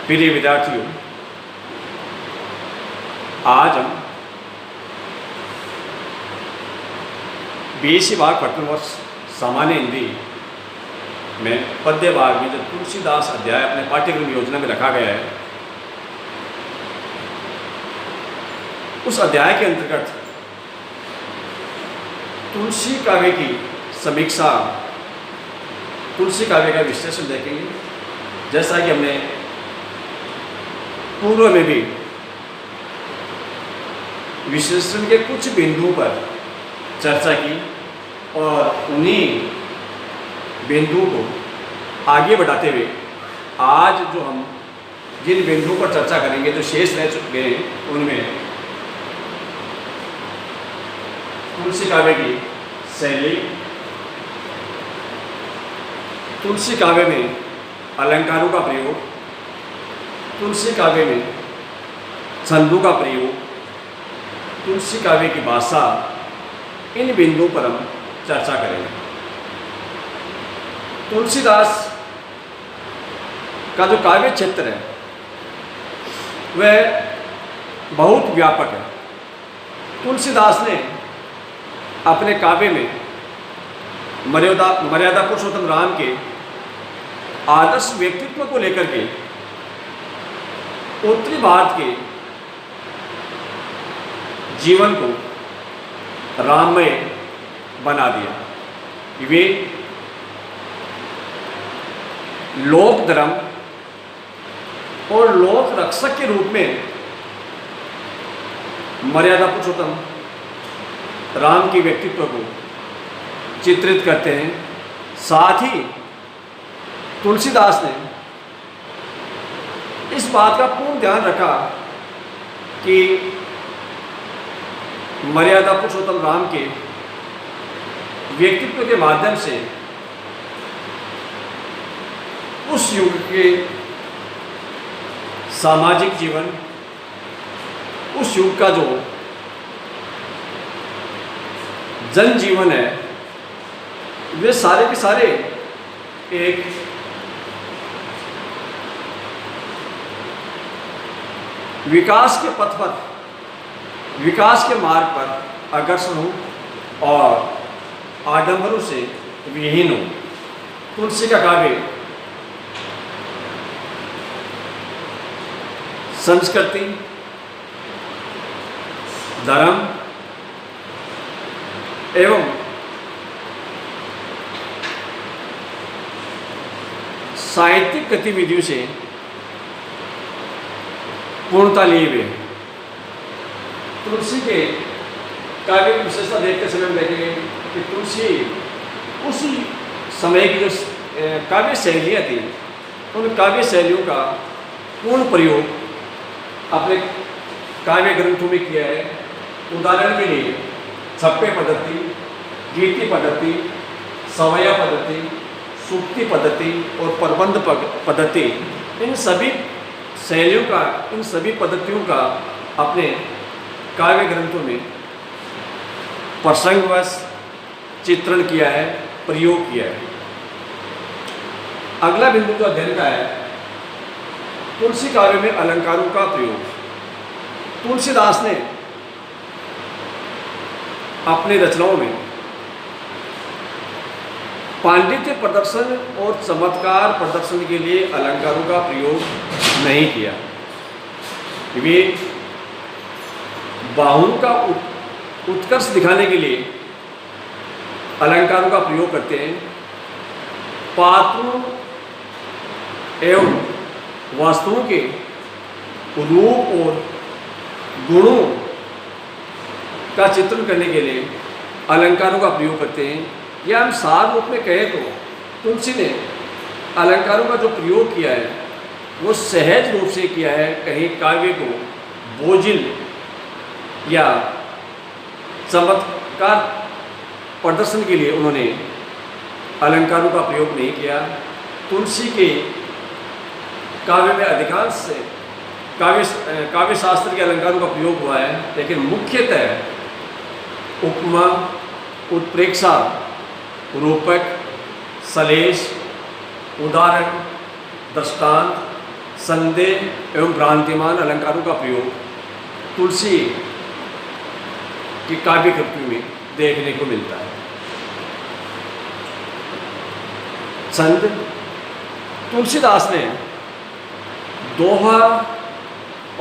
प्रिय विद्यार्थियों, आज हम 20वीं भाग प्रथम वर्ष सामान्य हिंदी में पद्य भाग में जो तुलसीदास अध्याय अपने पाठ्यक्रम योजना में रखा गया है, उस अध्याय के अंतर्गत तुलसी काव्य की समीक्षा, तुलसी काव्य का विश्लेषण देखेंगे। जैसा कि हमने पूर्व में भी विश्लेषण के कुछ बिंदुओं पर चर्चा की और उन्हीं बिंदुओं को आगे बढ़ाते हुए आज जो हम जिन बिंदुओं पर चर्चा करेंगे, जो शेष रह चुके हैं, उनमें तुलसी काव्य की शैली, तुलसी काव्य में अलंकारों का प्रयोग, तुलसी काव्य में छंदों का प्रयोग, तुलसी काव्य की भाषा, इन बिंदुओं पर हम चर्चा करेंगे। तुलसीदास का जो काव्य क्षेत्र है वह बहुत व्यापक है। तुलसीदास ने अपने काव्य में मर्यादा पुरुषोत्तम राम के आदर्श व्यक्तित्व को लेकर के उत्तरी भारत के जीवन को राममय बना दिया। वे लोक धर्म और लोक रक्षक के रूप में मर्यादा पुरुषोत्तम राम के व्यक्तित्व को चित्रित करते हैं। साथ ही तुलसीदास ने इस बात का पूर्ण ध्यान रखा कि मर्यादा पुरुषोत्तम राम के व्यक्तित्व के माध्यम से उस युग के सामाजिक जीवन, उस युग का जो जनजीवन है, वे सारे के सारे एक विकास के पथ पर, विकास के मार्ग पर अग्रसर हो और आडंबरों से विहीन हो। तुलसी का काव्य संस्कृति, धर्म एवं साहित्यिक गतिविधियों से पूर्णता लिए हुए। तुलसी के काव्य की विशेषता देखते समय हम देखेंगे कि तुलसी उस समय की जो काव्य शैलियाँ थी, उन काव्य शैलियों का पूर्ण प्रयोग अपने काव्य ग्रंथों में किया है। उदाहरण के लिए छप्पे पद्धति, गीति पद्धति, सवैया पद्धति, सूक्ति पद्धति और प्रबंध पद्धति, इन सभी शैलियों का, इन सभी पद्धतियों का अपने काव्य ग्रंथों में प्रसंगवश चित्रण किया है, प्रयोग किया है। अगला बिंदु जो अध्ययन का है, तुलसी काव्य में अलंकारों का प्रयोग। तुलसीदास ने अपने रचनाओं में पांडित्य प्रदर्शन और चमत्कार प्रदर्शन के लिए अलंकारों का प्रयोग नहीं किया। वे बाहुओं का उत्कर्ष दिखाने के लिए अलंकारों का प्रयोग करते हैं। पात्रों एवं वस्तुओं के रूप और गुणों का चित्रण करने के लिए अलंकारों का प्रयोग करते हैं। या हम सार रूप में कहें तो तुलसी ने अलंकारों का जो प्रयोग किया है वो सहज रूप से किया है। कहीं काव्य को बोझिल या चमत्कार प्रदर्शन के लिए उन्होंने अलंकारों का प्रयोग नहीं किया। तुलसी के काव्य में अधिकांश से काव्य शास्त्र के अलंकारों का प्रयोग हुआ है, लेकिन मुख्यतः उपमा, उत्प्रेक्षा, रूपक, सलेश, उदाहरण, दृष्टांत, संदेह एवं भ्रांतिमान अलंकारों का प्रयोग तुलसी की काव्य कृति में देखने को मिलता है। छंद तुलसीदास ने दोहा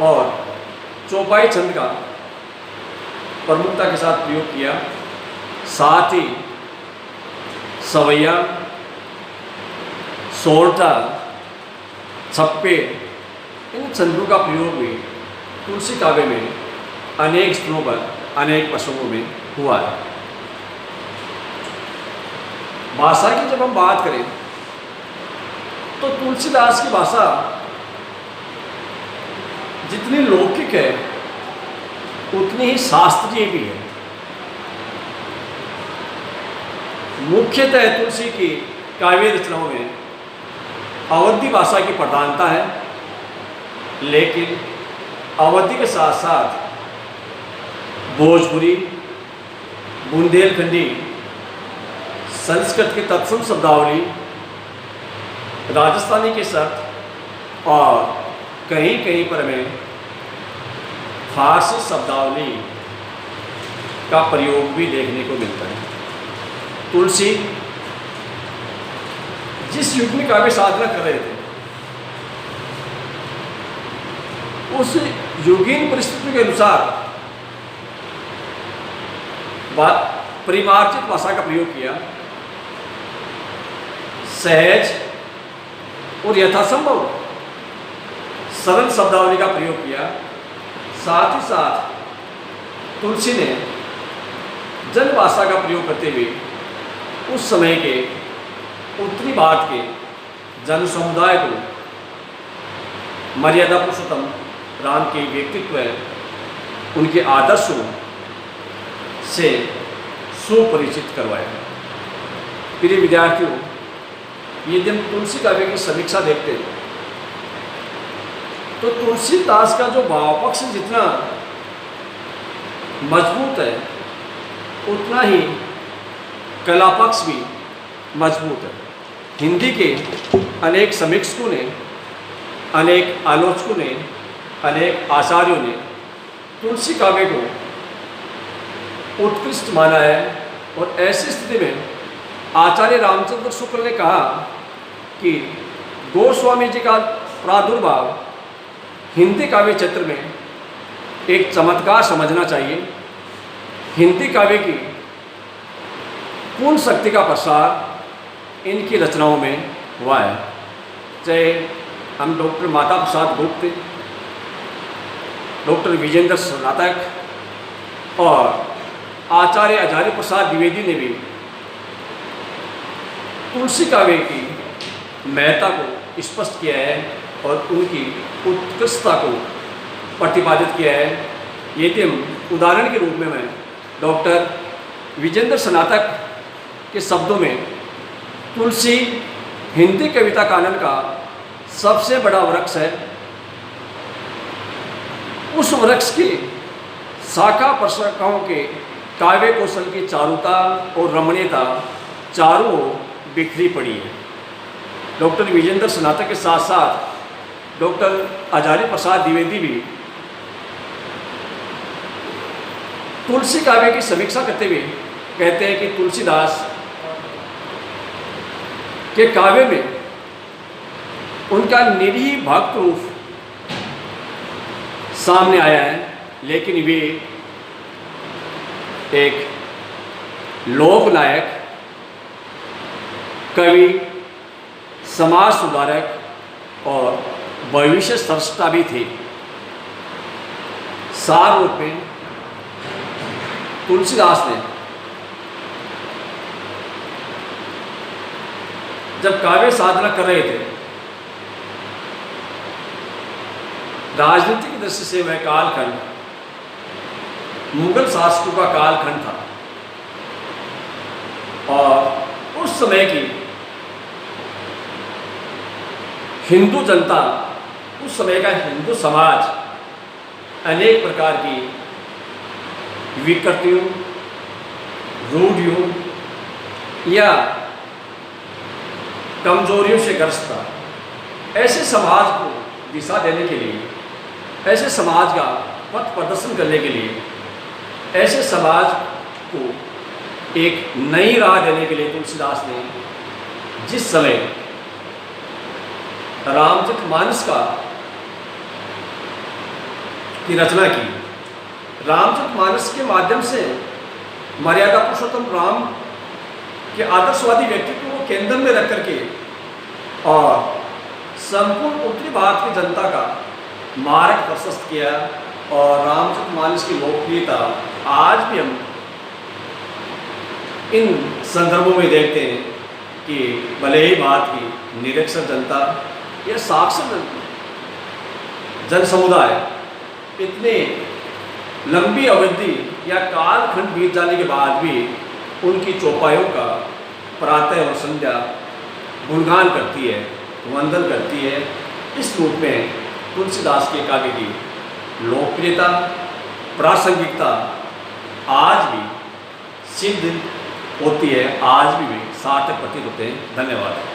और चौपाई छंद का प्रमुखता के साथ प्रयोग किया। साथ ही सवैया, सोरठा, छप्पे इन छंदों का प्रयोग भी तुलसी काव्य में अनेक स्थलों पर अनेक प्रसंगों में हुआ है। भाषा की जब हम बात करें तो तुलसीदास की भाषा जितनी लौकिक है उतनी ही शास्त्रीय भी है। मुख्यतः तुलसी की काव्य रचनाओं में अवधी भाषा की प्रधानता है, लेकिन अवधी के साथ साथ भोजपुरी, बुंदेलखंडी, संस्कृत की तत्सम शब्दावली, राजस्थानी के शब्द और कहीं कहीं पर में फारसी शब्दावली का प्रयोग भी देखने को मिलता है। तुलसी जिस युग में काव्य साधना कर रहे थे उस युगीन परिस्थिति के अनुसार परिमार्जित भाषा का प्रयोग किया, सहज और यथासंभव सरल शब्दावली का प्रयोग किया। साथ ही साथ तुलसी ने जन भाषा का प्रयोग करते हुए उस समय के उत्तरी भारत के जन समुदाय को मर्यादा पुरुषोत्तम राम के व्यक्तित्व, उनके आदर्शों से सुपरिचित करवाया। प्रिय विद्यार्थियों, यदि हम तुलसी काव्य की समीक्षा देखते हैं तो तुलसीदास का जो भाव पक्ष जितना मजबूत है उतना ही कला पक्ष भी मजबूत है। हिंदी के अनेक समीक्षकों ने, अनेक आलोचकों ने, अनेक आचार्यों ने तुलसी काव्य को उत्कृष्ट माना है और ऐसी स्थिति में आचार्य रामचंद्र शुक्ल ने कहा कि गोस्वामी जी का प्रादुर्भाव हिंदी काव्य क्षेत्र में एक चमत्कार समझना चाहिए। हिंदी काव्य की पूर्ण शक्ति का प्रसार इनकी रचनाओं में हुआ है। चाहे हम डॉक्टर माता प्रसाद गुप्त, डॉक्टर विजेंद्र स्नातक और आचार्य आचार्य प्रसाद द्विवेदी ने भी तुलसी काव्य की महत्ता को स्पष्ट किया है और उनकी उत्कृष्टता को प्रतिपादित किया है। यदि हम उदाहरण के रूप में मैं डॉक्टर विजेंद्र स्नातक के शब्दों में तुलसी हिंदी कविता कानन का सबसे बड़ा वृक्ष है, उस वृक्ष की शाखा प्रशाखाओं के काव्य कौशल की चारुता और रमणीयता चारों ओर बिखरी पड़ी है। डॉक्टर विजेंद्र स्नातक के साथ साथ डॉक्टर आचार्य प्रसाद द्विवेदी भी तुलसी काव्य की समीक्षा करते हुए कहते हैं कि तुलसीदास के काव्य में उनका निरीह भक्त रूप सामने आया है, लेकिन वे एक लोक नायक, कवि, समाज सुधारक और भविष्य स्रष्टा भी थे। सार रूप में तुलसीदास ने जब काव्य साधना कर रहे थे, राजनीतिक दृष्टि से वह कालखंड मुगल शासकों का कालखंड था और उस समय की हिंदू जनता, उस समय का हिंदू समाज अनेक प्रकार की विकृतियों, रूढ़ियों या कमजोरियों से ग्रस्त था। ऐसे समाज को दिशा देने के लिए, ऐसे समाज का पथ प्रदर्शन करने के लिए, ऐसे समाज को एक नई राह देने के लिए तुलसीदास ने जिस समय रामचरितमानस की रचना की, रामचरितमानस के माध्यम से मर्यादा पुरुषोत्तम राम के आदर्शवादी व्यक्तित्व को केंद्र में रख करके और संपूर्ण उत्तरी भारत की जनता का मार्ग प्रशस्त किया। और रामचरितमानस की लोकप्रियता आज भी हम इन संदर्भों में देखते हैं कि भले ही भारत की निरक्षर जनता या साक्षर जन समुदाय इतने लंबी अवधि या कालखंड बीत जाने के बाद भी उनकी चौपाइयों का प्रातः और संध्या गुणगान करती है, वंदन करती है। इस रूप में तुलसीदास के काव्य की लोकप्रियता, प्रासंगिकता आज भी सिद्ध होती है, आज भी सार्थक प्रतीत होते हैं। धन्यवाद।